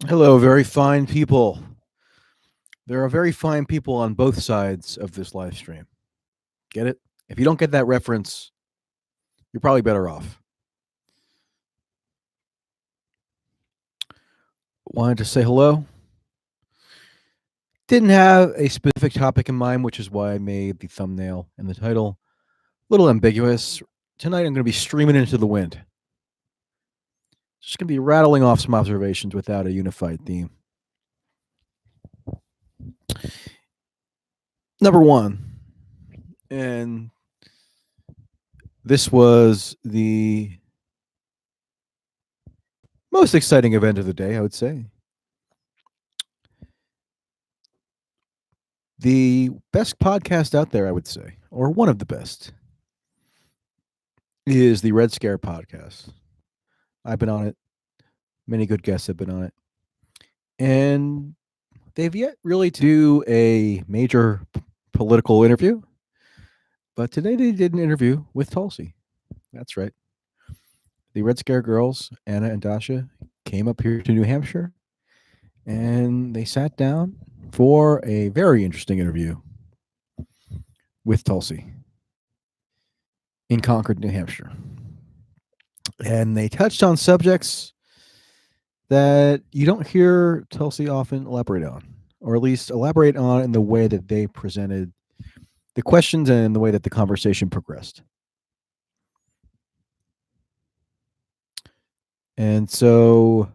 Hello, very fine people. There are very fine people on both sides of this live stream. Get it? If you don't get that reference, you're probably better off. Wanted to say hello. Didn't have a specific topic in mind, which is why I made the thumbnail and the title a little ambiguous. Tonight I'm going to be streaming into the wind. Just going to be rattling off some observations without a unified theme. Number one, and this was the most exciting event of the day, I would say. The best podcast out there, I would say, or one of the best, is the Red Scare podcast. I've been on it. Many good guests have been on it. And they've yet really to do a major political interview. But today they did an interview with Tulsi. That's right. The Red Scare girls, Anna and Dasha, came up here to New Hampshire and they sat down for a very interesting interview with Tulsi in Concord, New Hampshire. And they touched on subjects that you don't hear Tulsi often elaborate on, or at least elaborate on in the way that they presented the questions and the way that the conversation progressed. And so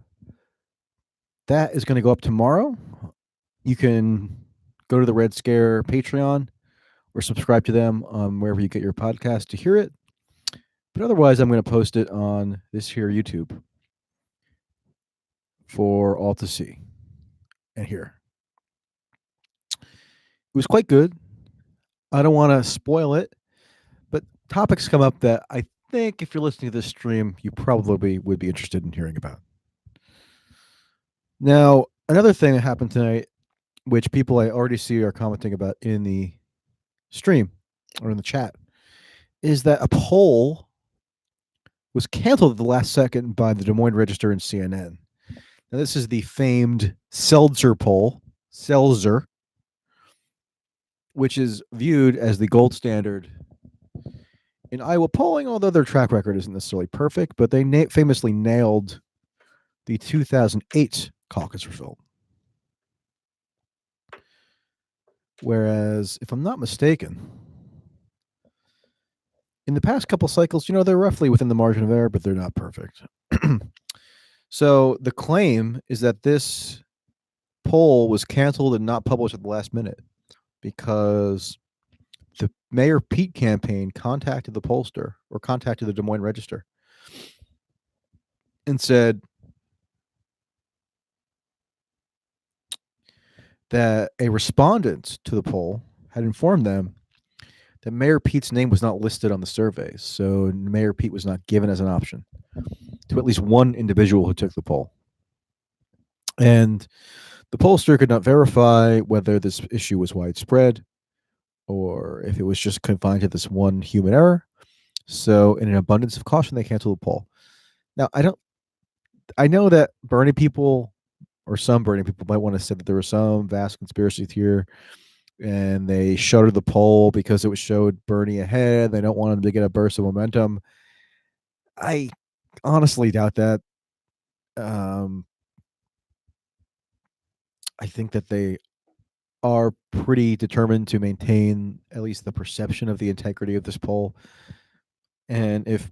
that is going to go up tomorrow. You can go to the Red Scare Patreon or subscribe to them wherever you get your podcast to hear it. But otherwise, I'm going to post it on this here YouTube for all to see and hear. It was quite good. I don't want to spoil it, but topics come up that I think if you're listening to this stream, you probably would be interested in hearing about. Now, another thing that happened tonight, which people I already see are commenting about in the stream or in the chat, is that a poll was canceled at the last second by the Des Moines Register and CNN. Now, this is the famed Seltzer poll, Seltzer, which is viewed as the gold standard in Iowa polling, although their track record isn't necessarily perfect, but they famously nailed the 2008 caucus result. Whereas, if I'm not mistaken, in the past couple cycles, they're roughly within the margin of error, but they're not perfect. So the claim is that this poll was canceled and not published at the last minute because the Mayor Pete campaign contacted the pollster or contacted the Des Moines Register and said that a respondent to the poll had informed them that Mayor Pete's name was not listed on the surveys. So Mayor Pete was not given as an option to at least one individual who took the poll. And the pollster could not verify whether this issue was widespread or if it was just confined to this one human error. So in an abundance of caution, they canceled the poll. Now, I know that Bernie people or some Bernie people might want to say that there was some vast conspiracy here and they shuttered the poll because it showed Bernie ahead. They don't want him to get a burst of momentum. I honestly doubt that. I think that they are pretty determined to maintain at least the perception of the integrity of this poll. And if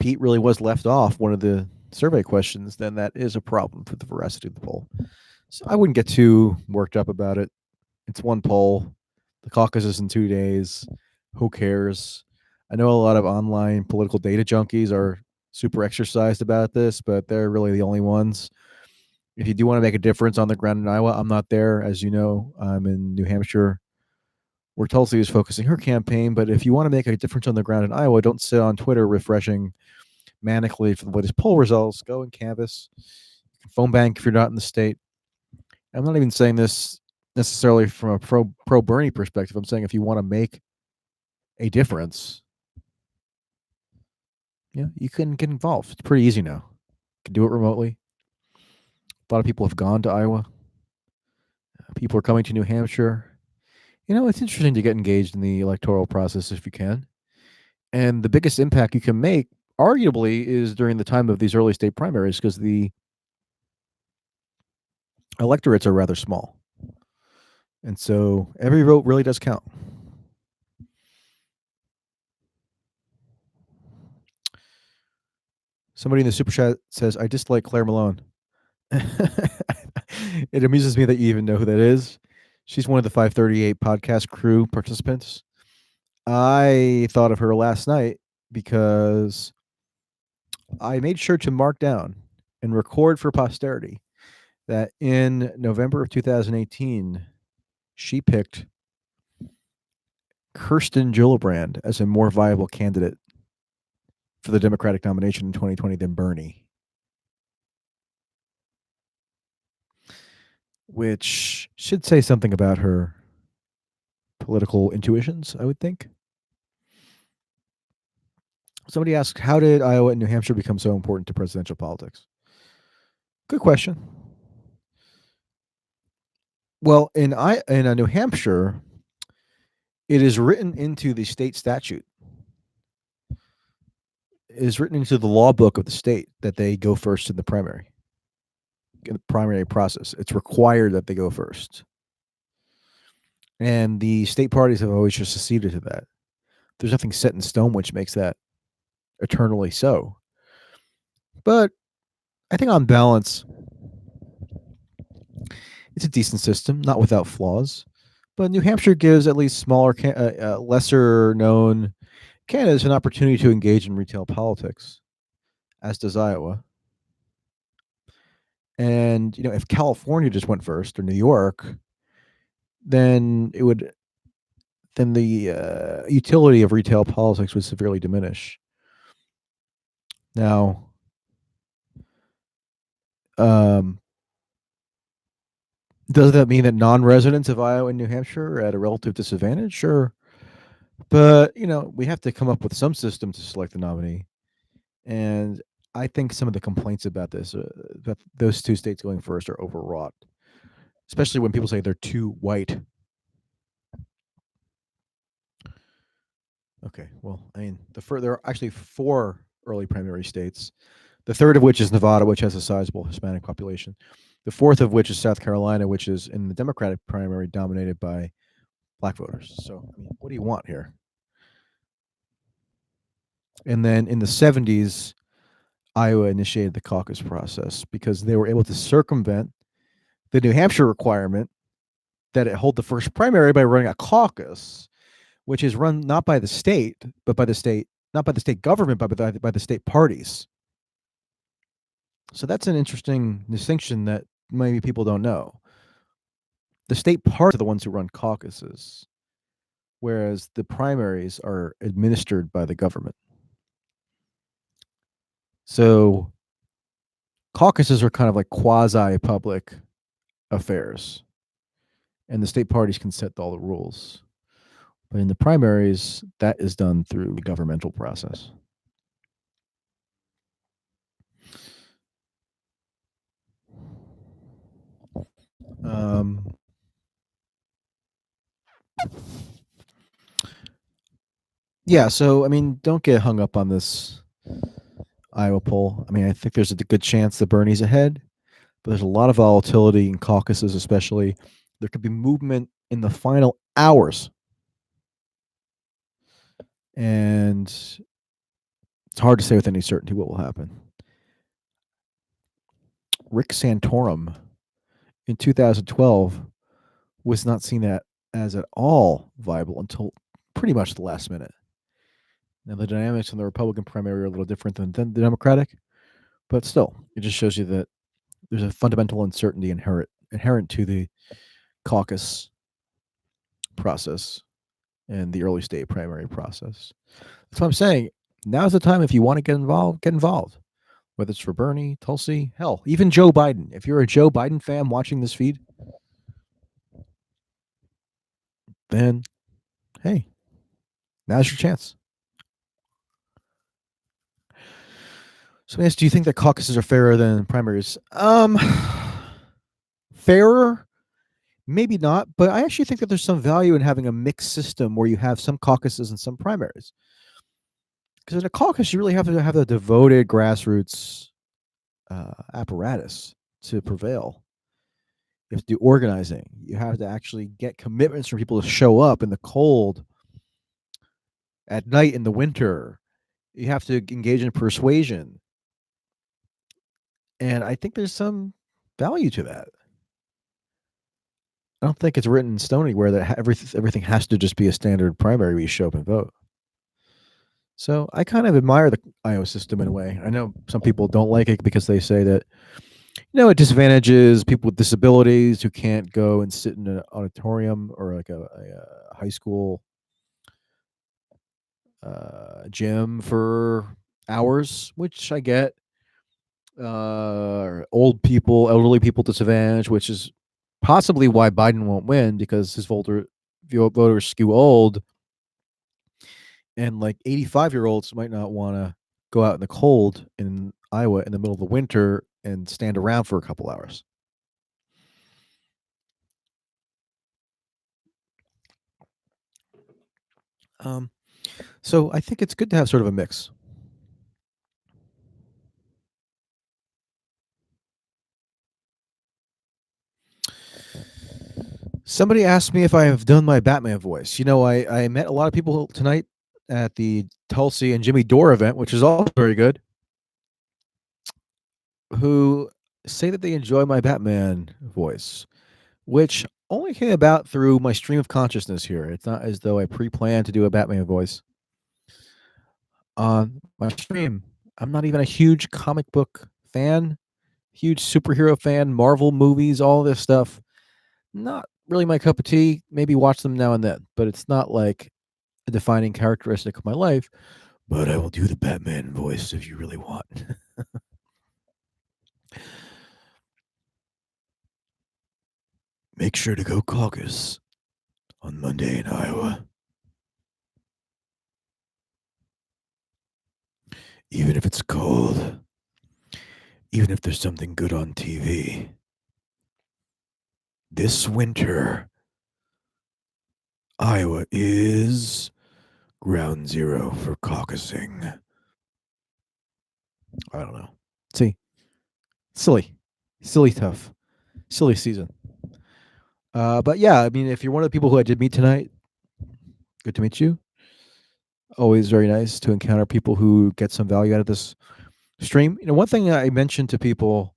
Pete really was left off one of the survey questions, then that is a problem for the veracity of the poll. So I wouldn't get too worked up about it. It's one poll. The caucus is in 2 days. Who cares? I know a lot of online political data junkies are super exercised about this, but they're really the only ones. If you do want to make a difference on the ground in Iowa, I'm not there. As you know, I'm in New Hampshire, where Tulsi is focusing her campaign. But if you want to make a difference on the ground in Iowa, don't sit on Twitter refreshing manically for the latest poll results. Go and canvass. You can phone bank if you're not in the state. I'm not even saying this necessarily from a pro Bernie perspective. I'm saying if you want to make a difference, you can get involved. It's pretty easy now. You can do it remotely. A lot of people have gone to Iowa. People are coming to New Hampshire. It's interesting to get engaged in the electoral process if you can. And the biggest impact you can make, arguably, is during the time of these early state primaries because the electorates are rather small. And so every vote really does count. Somebody in the super chat says, I dislike Claire Malone. It amuses me that you even know who that is. She's one of the 538 podcast crew participants. I thought of her last night because I made sure to mark down and record for posterity that in November of 2018, she picked Kirsten Gillibrand as a more viable candidate for the Democratic nomination in 2020 than Bernie, which should say something about her political intuitions, I would think. Somebody asked, how did Iowa and New Hampshire become so important to presidential politics? Good question. Well, in New Hampshire, it is written into the state statute. It is written into the law book of the state that they go first in the primary process. It's required that they go first. And the state parties have always just acceded to that. There's nothing set in stone which makes that eternally so. But I think on balance, it's a decent system, not without flaws. But New Hampshire gives at least smaller, lesser known candidates an opportunity to engage in retail politics, as does Iowa. And if California just went first or New York, then the utility of retail politics would severely diminish. Now, does that mean that non-residents of Iowa and New Hampshire are at a relative disadvantage? Sure. But, we have to come up with some system to select the nominee. And I think some of the complaints about this, that those two states going first, are overwrought, especially when people say they're too white. Okay, well, there are actually 4 early primary states, the third of which is Nevada, which has a sizable Hispanic population. The fourth of which is South Carolina, which is in the Democratic primary dominated by black voters. So, what do you want here? And then in the 70s, Iowa initiated the caucus process because they were able to circumvent the New Hampshire requirement that it hold the first primary by running a caucus, which is run not by the state, but by the state, not by the state government, but by the state parties. So that's an interesting distinction that maybe people don't know. The state parties are the ones who run caucuses, whereas the primaries are administered by the government. So caucuses are kind of like quasi-public affairs, and the state parties can set all the rules. But in the primaries, that is done through the governmental process. Yeah, so don't get hung up on this Iowa poll. I think there's a good chance that Bernie's ahead, but there's a lot of volatility in caucuses, especially. There could be movement in the final hours, and it's hard to say with any certainty what will happen. Rick Santorum in 2012 was not seen as at all viable until pretty much the last minute. Now, the dynamics in the Republican primary are a little different than the Democratic, but still, it just shows you that there's a fundamental uncertainty inherent to the caucus process and the early state primary process. That's what I'm saying. Now's the time, if you want to get involved. Whether it's for Bernie, Tulsi, hell, even Joe Biden. If you're a Joe Biden fan watching this feed, then hey, now's your chance. So, do you think that caucuses are fairer than primaries? fairer? Maybe not, but I actually think that there's some value in having a mixed system where you have some caucuses and some primaries. Because in a caucus, you really have to have a devoted grassroots apparatus to prevail. You have to do organizing. You have to actually get commitments from people to show up in the cold, at night, in the winter. You have to engage in persuasion. And I think there's some value to that. I don't think it's written in stone anywhere that everything has to just be a standard primary where you show up and vote. So I kind of admire the Iowa system in a way. I know some people don't like it because they say that it disadvantages people with disabilities who can't go and sit in an auditorium or like a high school gym for hours, which I get. Old people, elderly people disadvantaged, which is possibly why Biden won't win because his voters skew old, and like 85-year-olds might not want to go out in the cold in Iowa in the middle of the winter and stand around for a couple hours. Um, so I think it's good to have sort of a mix. Somebody asked me if I have done my Batman voice. I met a lot of people tonight at the Tulsi and Jimmy Dore event, which is also very good, who say that they enjoy my Batman voice, which only came about through my stream of consciousness here. It's not as though I pre-planned to do a Batman voice on my stream. I'm not even a huge comic book fan, huge superhero fan, Marvel movies, all this stuff. Not really my cup of tea. Maybe watch them now and then, but it's not like a defining characteristic of my life. But I will do the Batman voice if you really want. Make sure to go caucus on Monday in Iowa. Even if it's cold, even if there's something good on TV. This winter, Iowa is ground zero for caucusing. I don't know. See, silly tough, silly season. But yeah, I mean, if you're one of the people who I did meet tonight, good to meet you. Always very nice to encounter people who get some value out of this stream. One thing I mentioned to people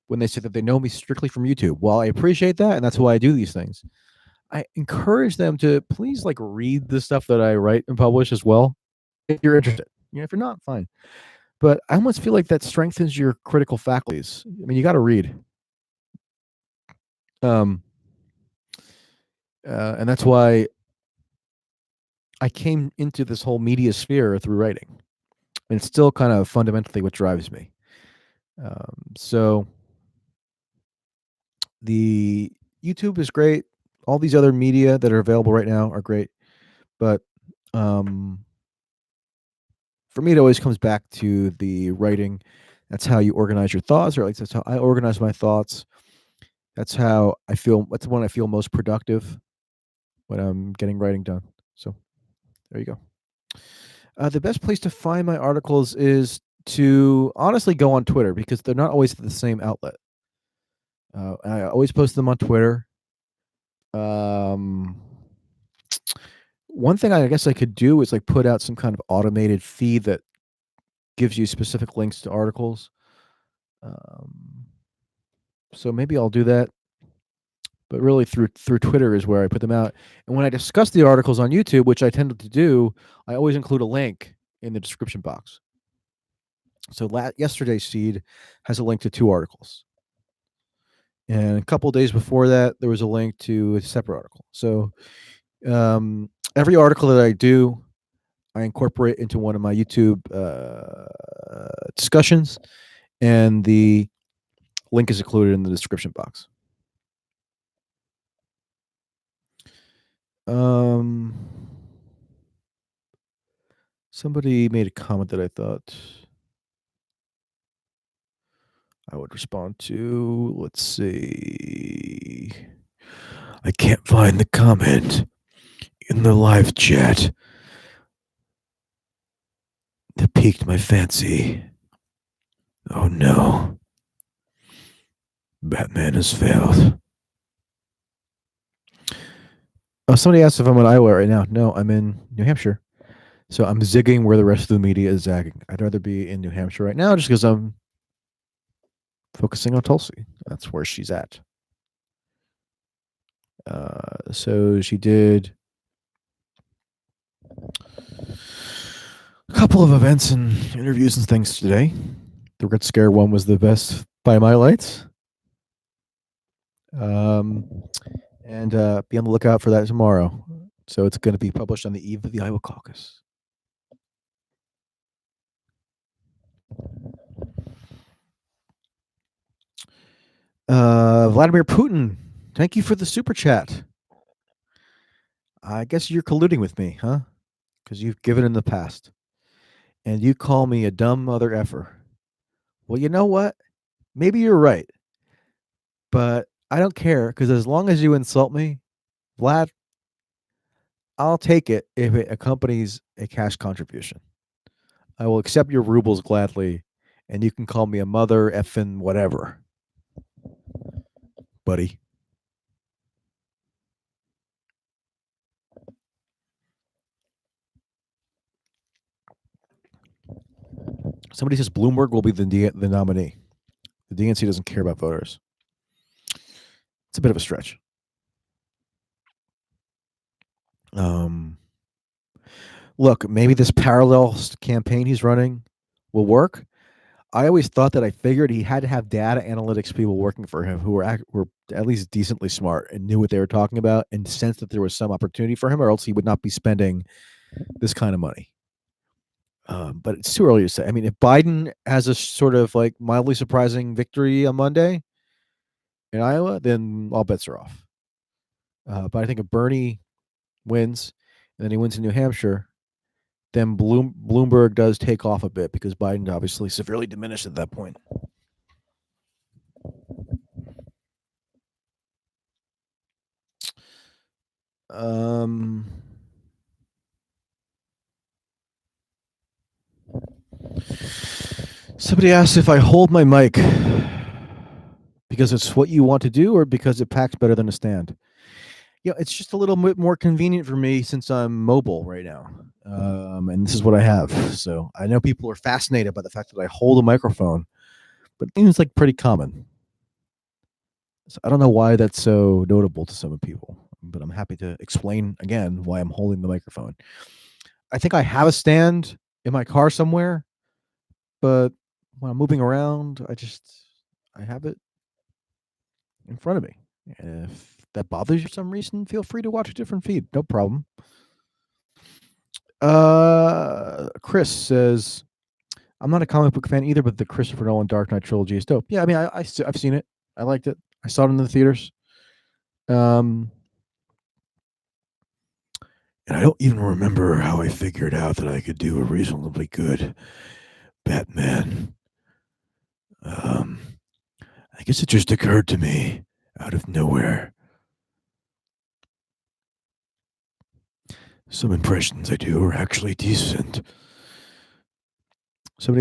when they say that they know me strictly from YouTube, while I appreciate that, and that's why I do these things, I encourage them to please read the stuff that I write and publish as well, if you're interested. If you're not, fine. But I almost feel like that strengthens your critical faculties. I mean, you got to read. Um, and that's why I came into this whole media sphere through writing. And it's still kind of fundamentally what drives me. So the YouTube is great. All these other media that are available right now are great. But for me, it always comes back to the writing. That's how you organize your thoughts, or at least that's how I organize my thoughts. That's how I feel. That's when I feel most productive, when I'm getting writing done. So there you go. The best place to find my articles is to honestly go on Twitter because they're not always the same outlet. I always post them on Twitter. One thing I guess I could do is put out some kind of automated feed that gives you specific links to articles. So maybe I'll do that. But really through Twitter is where I put them out. And when I discuss the articles on YouTube, which I tend to do, I always include a link in the description box. So yesterday's feed has a link to 2 articles. And a couple of days before that, there was a link to a separate article. So every article that I do, I incorporate into one of my YouTube discussions, and the link is included in the description box. Somebody made a comment that I thought I would respond to, let's see. I can't find the comment in the live chat that piqued my fancy. Oh no. Batman has failed. Oh, somebody asked if I'm in Iowa right now. No, I'm in New Hampshire. So I'm zigging where the rest of the media is zagging. I'd rather be in New Hampshire right now just because I'm focusing on Tulsi. That's where she's at. So she did a couple of events and interviews and things today. The Red Scare one was the best by my lights. And be on the lookout for that tomorrow. So it's going to be published on the eve of the Iowa caucus. Vladimir Putin, thank you for the super chat. I guess you're colluding with me, huh? Because you've given in the past. And you call me a dumb mother effer. Well, you know what? Maybe you're right. But I don't care because as long as you insult me, Vlad, I'll take it if it accompanies a cash contribution. I will accept your rubles gladly, and you can call me a mother effing whatever, buddy. Somebody says Bloomberg will be the nominee. The DNC doesn't care about voters. It's a bit of a stretch. Look, maybe this parallel campaign he's running will work. I always thought that I figured he had to have data analytics people working for him who were at least decently smart and knew what they were talking about and sensed that there was some opportunity for him, or else he would not be spending this kind of money. But it's too early to say. I mean, if Biden has a sort of like mildly surprising victory on Monday in Iowa, then all bets are off. But I think if Bernie wins and then he wins in New Hampshire, then Bloomberg does take off a bit because Biden obviously severely diminished at that point. Somebody asked if I hold my mic because it's what you want to do or because it packs better than a stand. Yeah, it's just a little bit more convenient for me since I'm mobile right now. And this is what I have. So I know people are fascinated by the fact that I hold a microphone, but it seems like pretty common. So I don't know why that's so notable to some people, but I'm happy to explain again why I'm holding the microphone. I think I have a stand in my car somewhere, but when I'm moving around, I have it in front of me. And if that bothers you for some reason, feel free to watch a different feed. No problem. Chris says, I'm not a comic book fan either, but the Christopher Nolan Dark Knight trilogy is dope. Yeah, I mean, I've seen it. I liked it. I saw it in the theaters. And I don't even remember how I figured out that I could do a reasonably good Batman. I guess it just occurred to me out of nowhere. Some impressions I do are actually decent. Somebody